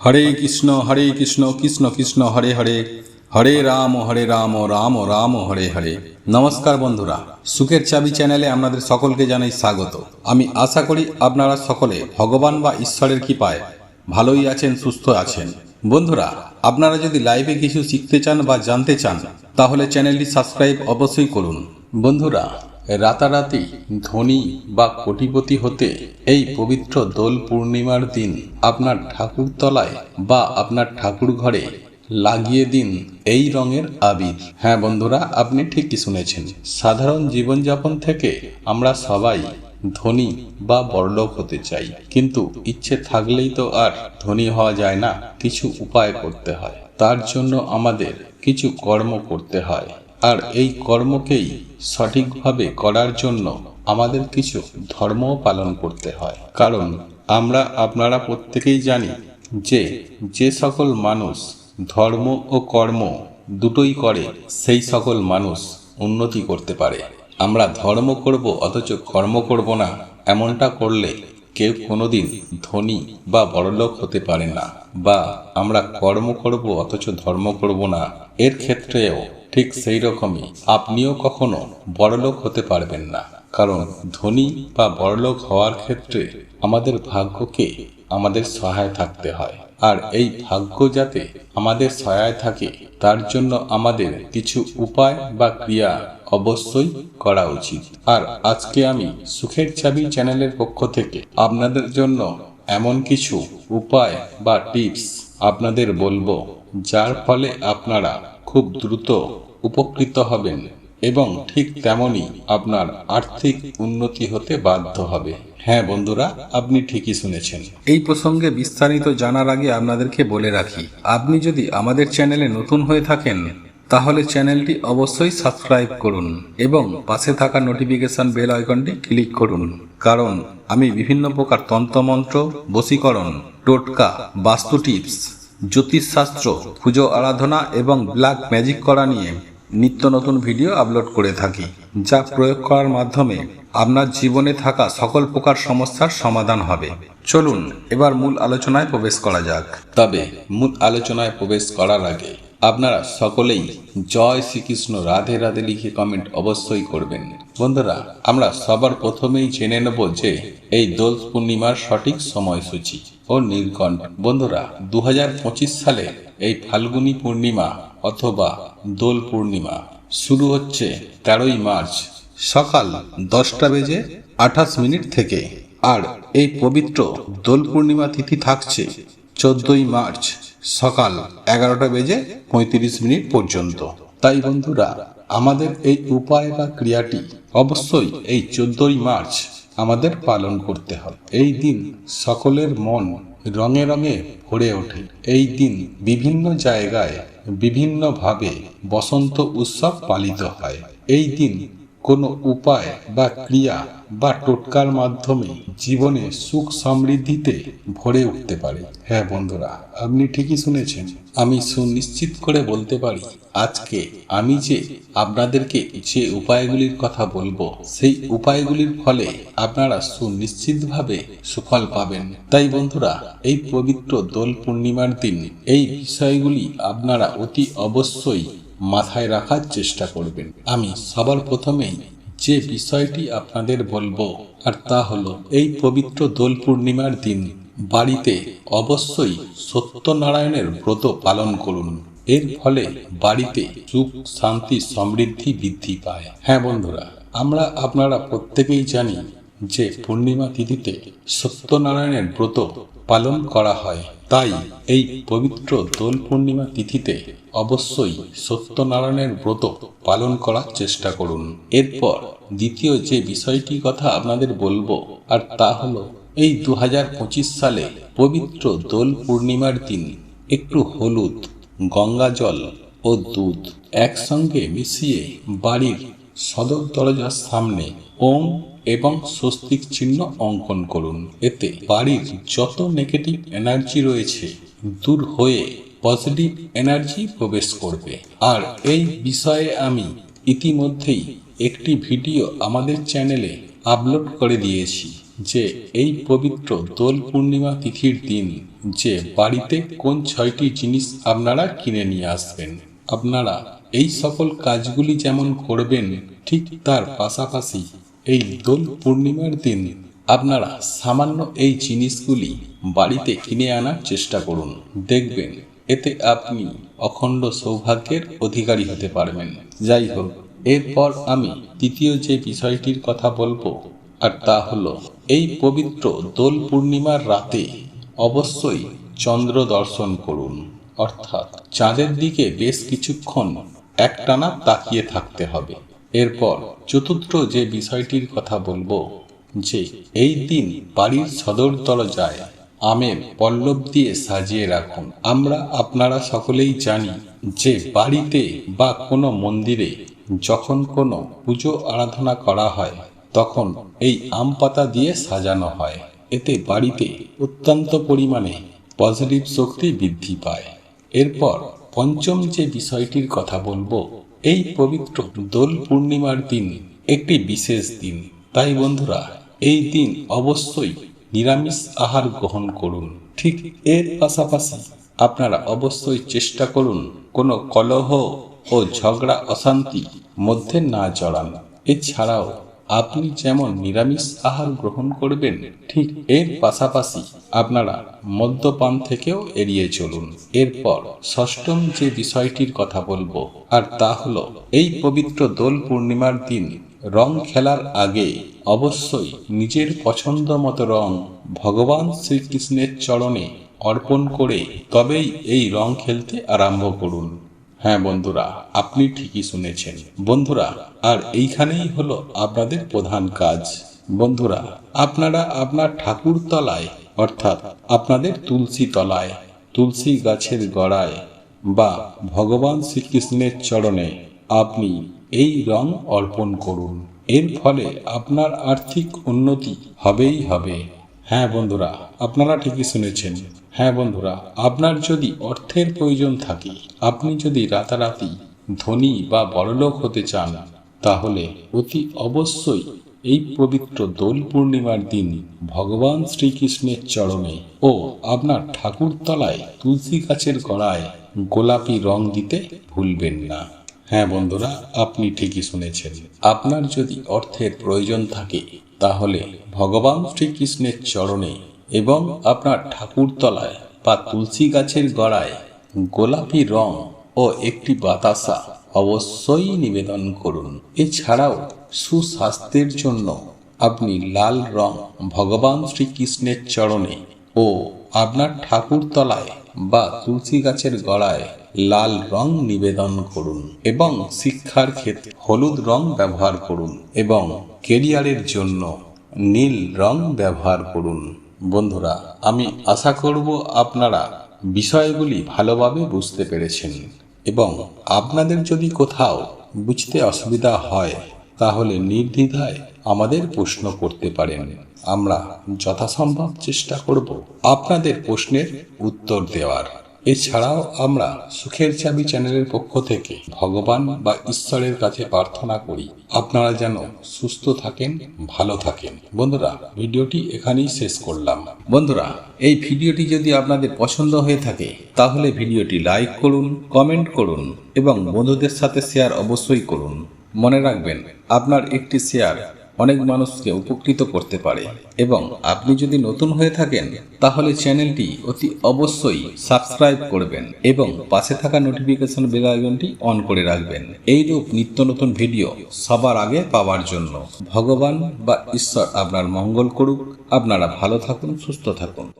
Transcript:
হরে কৃষ্ণ কৃষ্ণ কৃষ্ণ হরে হরে, হরে রাম রাম রাম হরে হরে। নমস্কার বন্ধুরা, সুখের চাবি চ্যানেলে আপনাদের সকলকে জানাই স্বাগত। আমি আশা করি আপনারা সকলে ভগবান বা ঈশ্বরের কৃপায় ভালোই আছেন, সুস্থ আছেন। বন্ধুরা, আপনারা যদি লাইভে কিছু শিখতে চান বা জানতে চান তাহলে চ্যানেলটি সাবস্ক্রাইব অবশ্যই করুন। বন্ধুরা, রাতারাতি ধনী বা কোটিপতি হতে এই পবিত্র দোল পূর্ণিমার দিন আপনার ঠাকুরতলায় বা আপনার ঠাকুর ঘরে লাগিয়ে দিন এই রঙের আবির। হ্যাঁ বন্ধুরা, আপনি ঠিকই শুনেছেন। সাধারণ জীবনযাপন থেকে আমরা সবাই ধনী বা বড়লোক হতে চাই, কিন্তু ইচ্ছে থাকলেই তো আর ধনী হওয়া যায় না। কিছু উপায় করতে হয়, তার জন্য আমাদের কিছু কর্ম করতে হয়, আর এই কর্মকেই সঠিকভাবে করার জন্য আমাদের কিছু ধর্মও পালন করতে হয়। কারণ আপনারা প্রত্যেকেই জানি যে যে সকল মানুষ ধর্ম ও কর্ম দুটোই করে সেই সকল মানুষ উন্নতি করতে পারে। আমরা ধর্ম করব অথচ কর্ম করব না, এমনটা করলে কেউ কোনোদিন ধনী বা বড়লোক হতে পারে না। বা আমরা কর্ম করব অথচ ধর্ম করব না, এর ক্ষেত্রেও ঠিক সেই রকমই আপনিও কখনো বড়লোক হতে পারবেন না। কারণ ধনী বা বড়লোক হওয়ার ক্ষেত্রে আমাদের ভাগ্যকে আমাদের সহায় থাকতে হয়, আর এই ভাগ্য যাতে আমাদের সহায় থাকে তার জন্য আমাদের কিছু উপায় বা ক্রিয়া অবশ্যই করা উচিত। আর আজকে আমি সুখের চাবি চ্যানেলের পক্ষ থেকে আপনাদের জন্য এমন কিছু উপায় বা টিপস আপনাদের বলবো, যার ফলে আপনারা খুব দ্রুত উপকৃত হবেন এবং ঠিক তেমনই আপনার আর্থিক উন্নতি হতে বাধ্য হবে। হ্যাঁ বন্ধুরা, আপনি ঠিকই শুনেছেন। এই প্রসঙ্গে বিস্তারিত জানার আগে আপনাদেরকে বলে রাখি, আপনি যদি আমাদের চ্যানেলে নতুন হয়ে থাকেন তাহলে চ্যানেলটি অবশ্যই সাবস্ক্রাইব করুন এবং পাশে থাকা নোটিফিকেশন বেল আইকনটি ক্লিক করুন। কারণ আমি বিভিন্ন প্রকার তন্ত্রমন্ত্র, বশীকরণ, টোটকা, বাস্তু টিপস, জ্যোতিষশাস্ত্র, পুজো আরাধনা এবং ব্ল্যাক ম্যাজিক করা নিয়ে নিত্য নতুন ভিডিও আপলোড করে থাকি, যা প্রয়োগ করার মাধ্যমে আপনার জীবনে থাকা সকল প্রকার সমস্যার সমাধান হবে। চলুন এবার মূল আলোচনায় প্রবেশ করা যাক। তবে মূল আলোচনায় প্রবেশ করার আগে আপনারা সকলেই জয় শ্রীকৃষ্ণ রাধে রাধে লিখে কমেন্ট অবশ্যই করবেন। বন্ধুরা, আমরা সবার প্রথমেই জেনে নেব যে এই দোল পূর্ণিমার সঠিক সময়সূচি ও নীলকণ্ঠ। বন্ধুরা, 2025 সালে এই ফাল্গুনী পূর্ণিমা অথবা দোল পূর্ণিমা শুরু হচ্ছে 13ই মার্চ সকাল 10:28 থেকে, আর এই পবিত্র দোল পূর্ণিমা তিথি থাকছে 14ই মার্চ সকাল 11:35 পর্যন্ত। তাই বন্ধুরা, আমাদের এই উপায় বা ক্রিয়াটি অবশ্যই এই 14ই মার্চ আমাদের পালন করতে হবে। এই দিন সকলের মন রঙে রঙে ভরে ওঠে। এই দিন বিভিন্ন জায়গায় বিভিন্নভাবে বসন্ত উৎসব পালিত হয়। এই দিন কোনো উপায় বা ক্রিয়া বা টোটকার মাধ্যমে জীবনে সুখ সমৃদ্ধিতে ভরে উঠতে পারে। হ্যাঁ বন্ধুরা, আপনি ঠিকই শুনেছেন। আমি সুনিশ্চিত করে বলতে পারি, আজকে আমি যে আপনাদেরকে যে উপায়গুলির কথা বলবো, সেই উপায়গুলির ফলে আপনারা সুনিশ্চিতভাবে সুফল পাবেন। তাই বন্ধুরা, এই পবিত্র দোল পূর্ণিমার দিন এই বিষয়গুলি আপনারা অতি অবশ্যই মাথায় রাখার চেষ্টা করবেন। আমি সবার প্রথমেই যে বিষয়টি আপনাদের বলবো, আর তা হলো এই পবিত্র দোল পূর্ণিমার দিন বাড়িতে অবশ্যই সত্যনারায়ণের ব্রত পালন করুন। এর ফলে বাড়িতে সুখ শান্তি সমৃদ্ধি বৃদ্ধি পায়। হ্যাঁ বন্ধুরা, আপনারা প্রত্যেকেই জানি যে পূর্ণিমা তিথিতে সত্যনারায়ণের ব্রত পালন করা হয়। তাই এই পবিত্র দোল পূর্ণিমা তিথিতে অবশ্যই সত্যনারায়ণের ব্রত পালন করার চেষ্টা করুন। এরপর দ্বিতীয় যে বিষয়টির কথা আপনাদের বলবো, আর তা হলো এই 2025 সালে পবিত্র দোল পূর্ণিমার দিন একটু হলুদ, গঙ্গা জল ও দুধ একসঙ্গে মিশিয়ে বাড়ির সদর দরজার সামনে ওম এবং স্বস্তিক চিহ্ন অঙ্কন করুন। এতে বাড়ির যত নেগেটিভ এনার্জি রয়েছে দূর হয়ে পজিটিভ এনার্জি প্রবেশ করবে। আর এই বিষয়ে আমি ইতিমধ্যেই একটি ভিডিও আমাদের চ্যানেলে আপলোড করে দিয়েছি। যে এই পবিত্র দোল পূর্ণিমা তিথির দিন যে বাড়িতে কোন 6টি জিনিস আপনারা কিনে নিয়ে আসবেন। আপনারা এই সকল কাজগুলি যেমন করবেন, ঠিক তার পাশাপাশি এই দোল পূর্ণিমার দিন আপনারা সামান্য এই জিনিসগুলি বাড়িতে কিনে আনার চেষ্টা করুন। দেখবেন এতে আপনি অখণ্ড সৌভাগ্যের অধিকারী হতে পারবেন। যাই হোক, এরপর আমি তৃতীয় যে বিষয়টির কথা বলবো, আর তা হলো এই পবিত্র দোল পূর্ণিমার রাতে অবশ্যই চন্দ্র দর্শন করুন, অর্থাৎ চাঁদের দিকে বেশ কিছুক্ষণ একটানা তাকিয়ে থাকতে হবে। এরপর চতুর্থ যে বিষয়টির কথা বলবো, যে এই দিন বাড়ির সদর দরজায় আমের পল্লব দিয়ে সাজিয়ে রাখুন। আপনারা সকলেই জানি যে বাড়িতে বা কোনো মন্দিরে যখন কোনো পুজো আরাধনা করা হয় তখন এই আম পাতা দিয়ে সাজানো হয়। এতে বাড়িতে অত্যন্ত পরিমাণে পজিটিভ শক্তি বৃদ্ধি পায়। এরপর পঞ্চম যে বিষয়টির কথা বলবো, এই পবিত্র দোল পূর্ণিমার দিন একটি বিশেষ দিন। তাই বন্ধুরা, এই দিন অবশ্যই নিরামিষ আহার গ্রহণ করুন। ঠিক এর পাশাপাশি আপনারা অবশ্যই চেষ্টা করুন কোনো কলহ ও ঝগড়া অশান্তি মধ্যে না জড়ান। এছাড়াও আপনি যেমন নিরামিষ আহার গ্রহণ করবেন, ঠিক এর পাশাপাশি আপনারা মদ্যপান থেকেও এড়িয়ে চলুন। এরপর ষষ্ঠম যে বিষয়টির কথা বলবো, আর তা হলো এই পবিত্র দোল পূর্ণিমার দিন রং খেলার আগে অবশ্যই নিজের পছন্দ মতো রং ভগবান শ্রীকৃষ্ণের চরণে অর্পণ করে তবেই এই রং খেলতে আরম্ভ করুন। হ্যাঁ বন্ধুরা, আপনি ঠিকই শুনেছেন। বন্ধুরা, আর এইখানেই হলো আপনাদের প্রধান কাজ। বন্ধুরা, আপনারা আপনার ঠাকুর তলায়, অর্থাৎ আপনাদের তুলসী তলায়, তুলসী গাছের গোড়ায় বা ভগবান শ্রীকৃষ্ণের চরণে আপনি এই রং অর্পণ করুন। এর ফলে আপনার আর্থিক উন্নতি হবেই হবে। হ্যাঁ বন্ধুরা, আপনারা ঠিকই শুনেছেন। হ্যাঁ বন্ধুরা, আপনার যদি অর্থের প্রয়োজন থাকে, আপনি যদি রাতারাতি ধনী বা বড়লোক হতে চান, তাহলে অতি অবশ্যই এই পবিত্র দোল পূর্ণিমার দিন ভগবান শ্রীকৃষ্ণের চরণে ও আপনার ঠাকুর তলায় তুলসী গাছের গোড়ায় গোলাপি রং দিতে ভুলবেন না। হ্যাঁ বন্ধুরা, আপনি ঠিকই শুনেছেন। আপনার যদি অর্থের প্রয়োজন থাকে, তাহলে ভগবান শ্রীকৃষ্ণের চরণে এবং আপনার ঠাকুর তলায় বা তুলসী গাছের গোড়ায় গোলাপি রং ও একটি বাতাসা অবশ্যই নিবেদন করুন। এছাড়াও সুস্বাস্থ্যের জন্য আপনি লাল রং ভগবান শ্রীকৃষ্ণের চরণে ও আপনার ঠাকুর তলায় বা তুলসী গাছের গোড়ায় লাল রং নিবেদন করুন এবং শিক্ষার ক্ষেত্রে হলুদ রং ব্যবহার করুন এবং কেরিয়ারের জন্য নীল রং ব্যবহার করুন। বন্ধুরা, আমি আশা করব আপনারা বিষয়গুলি ভালোভাবে বুঝতে পেরেছেন এবং আপনাদের যদি কোথাও বুঝতে অসুবিধা হয়, তাহলে নির্দ্বিধায় আমাদের প্রশ্ন করতে পারেন। আমরা যথাসম্ভব চেষ্টা করব আপনাদের প্রশ্নের উত্তর দেওয়ার। এছাড়াও আমরা সুখের চাবি চ্যানেলের পক্ষ থেকে ভগবান বা ঈশ্বরের কাছে প্রার্থনা করি আপনারা যেন সুস্থ থাকেন, ভালো থাকেন। বন্ধুরা, ভিডিওটি এখানেই শেষ করলাম। বন্ধুরা, এই ভিডিওটি যদি আপনাদের পছন্দ হয়ে থাকে, তাহলে ভিডিওটি লাইক করুন, কমেন্ট করুন এবং বন্ধুদের সাথে শেয়ার অবশ্যই করুন। মনে রাখবেন, আপনার একটি শেয়ার অনেক মানুষকে উপকৃত করতে পারে। এবং আপনি যদি নতুন হয়ে থাকেন, তাহলে চ্যানেলটি অতি অবশ্যই সাবস্ক্রাইব করবেন এবং পাশে থাকা নোটিফিকেশন বেল আইকনটি অন করে রাখবেন, এইরূপ নিত্য নতুন ভিডিও সবার আগে পাওয়ার জন্য। ভগবান বা ঈশ্বর আপনার মঙ্গল করুক। আপনারা ভালো থাকুন, সুস্থ থাকুন।